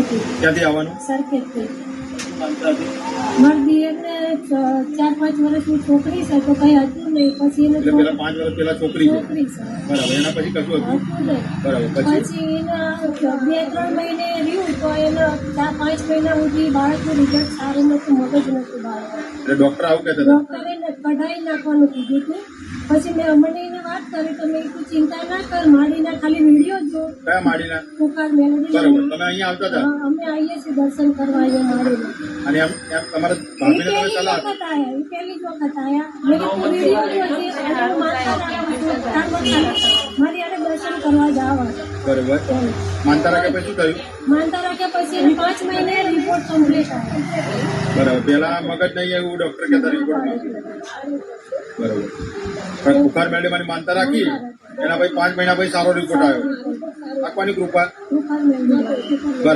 ક્યાંથી આવવાનું? સરખેજથી. મારી દિયરને 4-5 વર્ષની છોકરી છે તો કઈ હતું નહીં. પછી એને એટલે પેલા 5 વર્ષ પેલા છોકરી છે. છોકરી છે. બરાબર. એના પછી કશું હતું? બરાબર. પછી એના 2-3 મહિને રહ્યું તો એના 4-5 મહિના સુધી બાળકનું રિઝલ્ટ સારું નતું, મગજ નતું બાળક. એટલે ડોક્ટર આવું કહેતા હતા? ડોક્ટરે કઢાઈ નાખવાનું કીધું હતું. પછી મેં અમને એને વાત કરી તો મેં તું ચિંતા ના કર, માડીના ખાલી વિડીયો જો. કયા માડીના? પુકાર મેલોડી. બરાબર. તમે અહીંયા આવતા હતા? અમે આવીએ છીએ દર્શન કરવા અહીંયા માડીના. અને એમ તમારા ભાભીને તમે સલાહ? પહેલી જ વખત આયા. મેં કીધું વિડીયો જો છે અને હું માનતા રાખું છું મારી આને દર્શન કરવા જવા. બરાબર. માનતા રાખ્યા પછી શું થયું? માનતા રાખ્યા પછી 5 મહિને રિપોર્ટ કમ્પ્લીટ આવ્યો. બરાબર. પેલા મગજ નહીં એવું ડોક્ટર કહેતા રિપોર્ટમાં. બરાબર. પણ બુખાર મેળવવાની માનતા રાખી એના પછી 5 મહિના પછી સારો રિપોર્ટ આવ્યો. રાખવાની કૃપા. પુકાર મેલોડી. બરાબર.